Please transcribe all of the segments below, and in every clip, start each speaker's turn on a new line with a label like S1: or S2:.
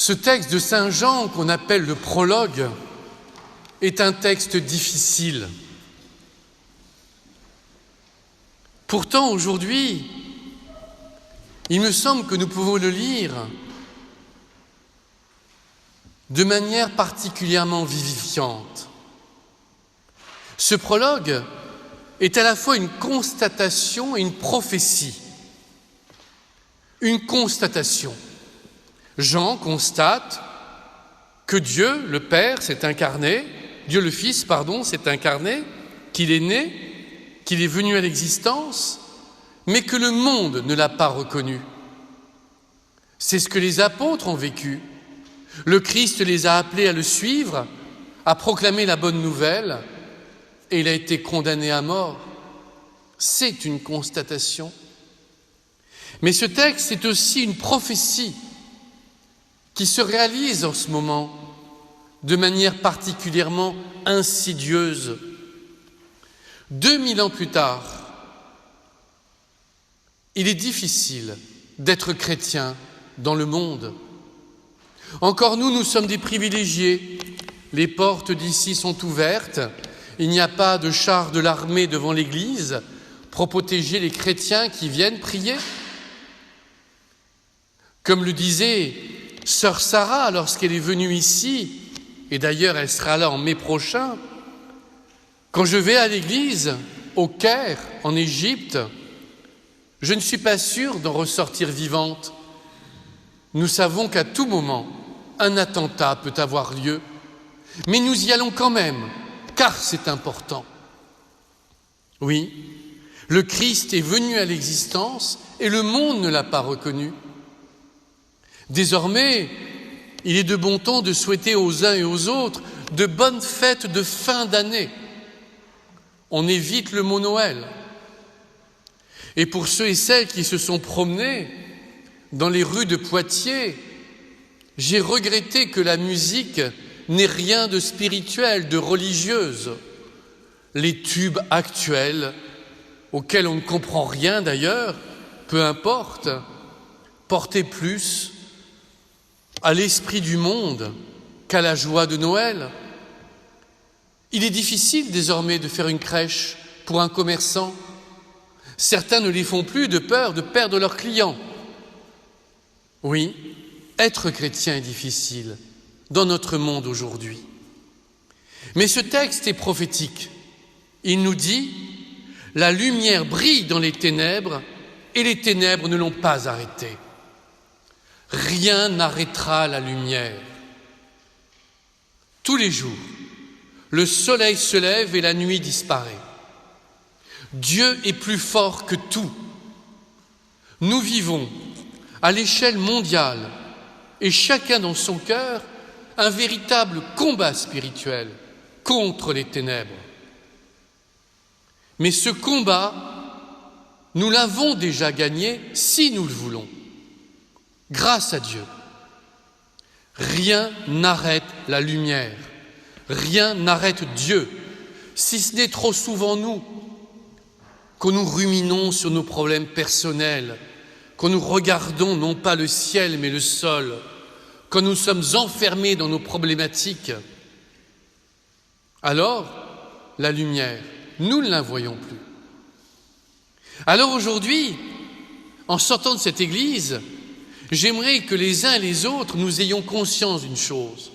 S1: Ce texte de Saint Jean qu'on appelle le prologue est un texte difficile. Pourtant, aujourd'hui, il me semble que nous pouvons le lire de manière particulièrement vivifiante. Ce prologue est à la fois une constatation et une prophétie. Une constatation. Jean constate que Dieu, le Père, s'est incarné, Dieu le Fils, s'est incarné, qu'il est né, qu'il est venu à l'existence, mais que le monde ne l'a pas reconnu. C'est ce que les apôtres ont vécu. Le Christ les a appelés à le suivre, à proclamer la bonne nouvelle, et il a été condamné à mort. C'est une constatation. Mais ce texte est aussi une prophétie qui se réalise en ce moment de manière particulièrement insidieuse. 2000 ans plus tard, il est difficile d'être chrétien dans le monde. Encore nous sommes des privilégiés. Les portes d'ici sont ouvertes. Il n'y a pas de chars de l'armée devant l'église pour protéger les chrétiens qui viennent prier. Comme le disait sœur Sarah lorsqu'elle est venue ici, et d'ailleurs elle sera là en mai prochain, quand je vais à l'église, au Caire, en Égypte, je ne suis pas sûre d'en ressortir vivante. Nous savons qu'à tout moment, un attentat peut avoir lieu, mais nous y allons quand même, car c'est important. Oui, le Christ est venu à l'existence et le monde ne l'a pas reconnu. Désormais, il est de bon ton de souhaiter aux uns et aux autres de bonnes fêtes de fin d'année. On évite le mot Noël. Et pour ceux et celles qui se sont promenés dans les rues de Poitiers, j'ai regretté que la musique n'ait rien de spirituel, de religieuse. Les tubes actuels, auxquels on ne comprend rien d'ailleurs, peu importe, portaient plus à l'esprit du monde qu'à la joie de Noël. Il est difficile désormais de faire une crèche pour un commerçant. Certains ne les font plus de peur de perdre leurs clients. Oui, être chrétien est difficile dans notre monde aujourd'hui. Mais ce texte est prophétique. Il nous dit « La lumière brille dans les ténèbres et les ténèbres ne l'ont pas arrêtée. » Rien n'arrêtera la lumière. Tous les jours, le soleil se lève et la nuit disparaît. Dieu est plus fort que tout. Nous vivons à l'échelle mondiale et chacun dans son cœur un véritable combat spirituel contre les ténèbres. Mais ce combat, nous l'avons déjà gagné si nous le voulons. Grâce à Dieu. Rien n'arrête la lumière. Rien n'arrête Dieu, si ce n'est trop souvent nous, quand nous ruminons sur nos problèmes personnels, quand nous regardons non pas le ciel mais le sol, quand nous sommes enfermés dans nos problématiques. Alors, la lumière, nous ne la voyons plus. Alors aujourd'hui, en sortant de cette église, j'aimerais que les uns et les autres, nous ayons conscience d'une chose.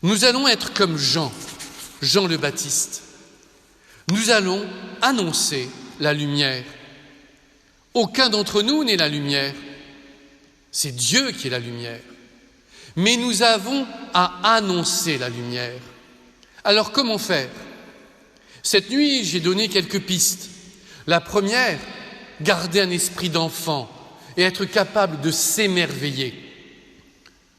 S1: Nous allons être comme Jean le Baptiste. Nous allons annoncer la lumière. Aucun d'entre nous n'est la lumière. C'est Dieu qui est la lumière. Mais nous avons à annoncer la lumière. Alors comment faire? Cette nuit, j'ai donné quelques pistes. La première, garder un esprit d'enfant et être capable de s'émerveiller.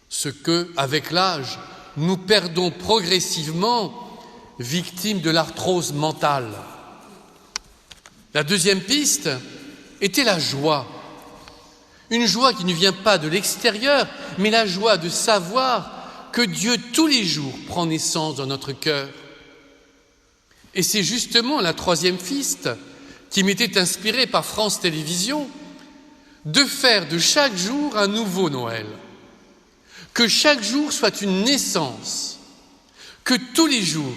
S1: Ce que, avec l'âge, nous perdons progressivement, victimes de l'arthrose mentale. La deuxième piste était la joie. Une joie qui ne vient pas de l'extérieur, mais la joie de savoir que Dieu, tous les jours, prend naissance dans notre cœur. Et c'est justement la troisième piste qui m'était inspirée par France Télévisions, de faire de chaque jour un nouveau Noël. Que chaque jour soit une naissance, que tous les jours,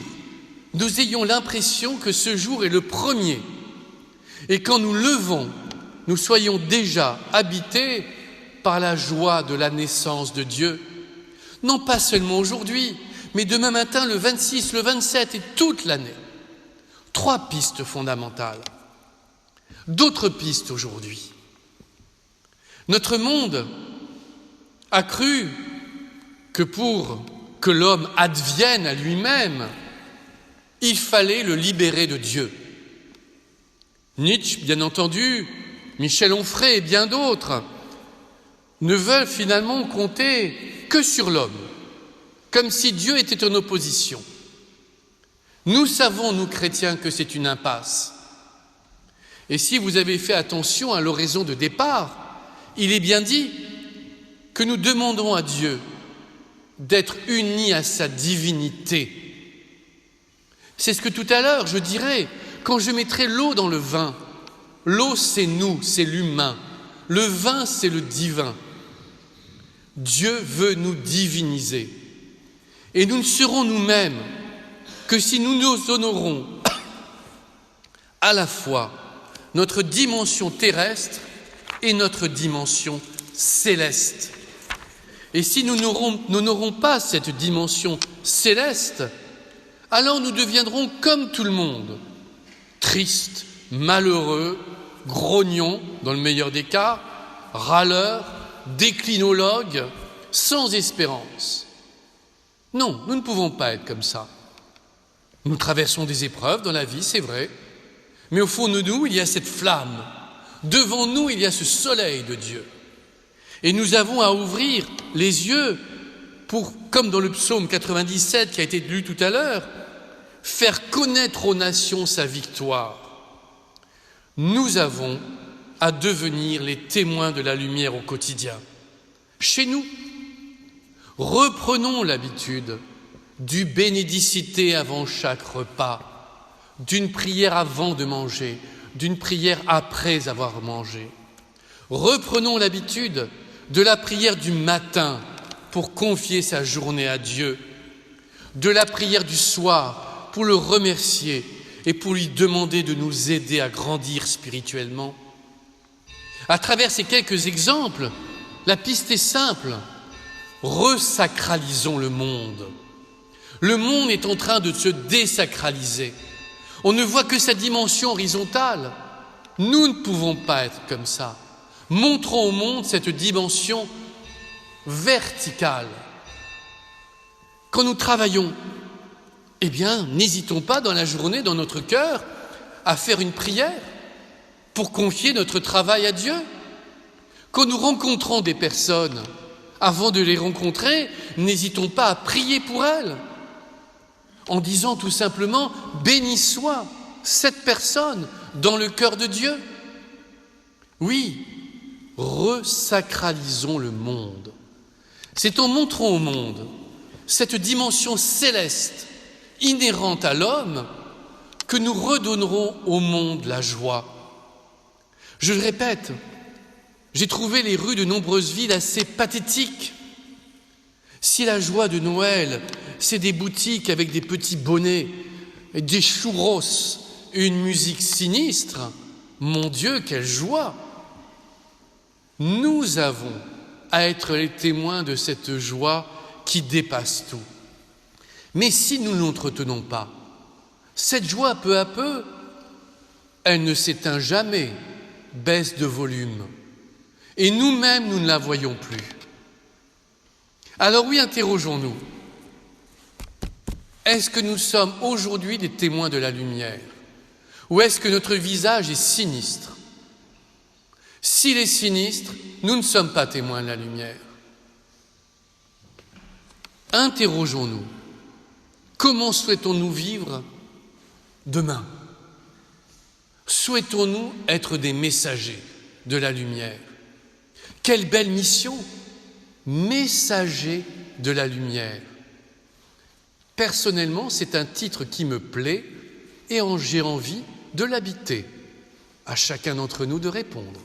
S1: nous ayons l'impression que ce jour est le premier, et quand nous levons, nous soyons déjà habités par la joie de la naissance de Dieu, non pas seulement aujourd'hui, mais demain matin, le 26, le 27 et toute l'année. 3 pistes fondamentales. D'autres pistes aujourd'hui. Notre monde a cru que pour que l'homme advienne à lui-même, il fallait le libérer de Dieu. Nietzsche, bien entendu, Michel Onfray et bien d'autres ne veulent finalement compter que sur l'homme, comme si Dieu était en opposition. Nous savons, nous chrétiens, que c'est une impasse. Et si vous avez fait attention à l'oraison de départ, il est bien dit que nous demandons à Dieu d'être unis à sa divinité. C'est ce que tout à l'heure je dirais, quand je mettrai l'eau dans le vin. L'eau, c'est nous, c'est l'humain. Le vin, c'est le divin. Dieu veut nous diviniser. Et nous ne serons nous-mêmes que si nous nous honorons à la fois notre dimension terrestre et notre dimension céleste. Et si nous n'honorons pas cette dimension céleste, alors nous deviendrons comme tout le monde, tristes, malheureux, grognons dans le meilleur des cas, râleurs, déclinologues, sans espérance. Non, nous ne pouvons pas être comme ça. Nous traversons des épreuves dans la vie, c'est vrai, mais au fond de nous, il y a cette flamme. Devant nous, il y a ce soleil de Dieu. Et nous avons à ouvrir les yeux pour, comme dans le psaume 97 qui a été lu tout à l'heure, faire connaître aux nations sa victoire. Nous avons à devenir les témoins de la lumière au quotidien. Chez nous, reprenons l'habitude du bénédicité avant chaque repas, d'une prière avant de manger, d'une prière après avoir mangé. Reprenons l'habitude de la prière du matin pour confier sa journée à Dieu, de la prière du soir pour le remercier et pour lui demander de nous aider à grandir spirituellement. À travers ces quelques exemples, la piste est simple. Resacralisons le monde. Le monde est en train de se désacraliser. On ne voit que sa dimension horizontale. Nous ne pouvons pas être comme ça. Montrons au monde cette dimension verticale. Quand nous travaillons, eh bien, n'hésitons pas dans la journée, dans notre cœur, à faire une prière pour confier notre travail à Dieu. Quand nous rencontrons des personnes, avant de les rencontrer, n'hésitons pas à prier pour elles, en disant tout simplement « Béni soit cette personne dans le cœur de Dieu ». Oui, resacralisons le monde. C'est en montrant au monde cette dimension céleste inhérente à l'homme que nous redonnerons au monde la joie. Je le répète, j'ai trouvé les rues de nombreuses villes assez pathétiques. Si la joie de Noël, c'est des boutiques avec des petits bonnets, des churros et une musique sinistre, mon Dieu, quelle joie! Nous avons à être les témoins de cette joie qui dépasse tout. Mais si nous ne l'entretenons pas, cette joie, peu à peu, elle ne s'éteint jamais, baisse de volume. Et nous-mêmes, nous ne la voyons plus. Alors oui, interrogeons-nous. Est-ce que nous sommes aujourd'hui des témoins de la lumière? Ou est-ce que notre visage est sinistre? S'il est sinistre, nous ne sommes pas témoins de la lumière. Interrogeons-nous. Comment souhaitons-nous vivre demain? Souhaitons-nous être des messagers de la lumière? Quelle belle mission! Messager de la lumière. Personnellement, c'est un titre qui me plaît et j'ai envie de l'habiter. À chacun d'entre nous de répondre.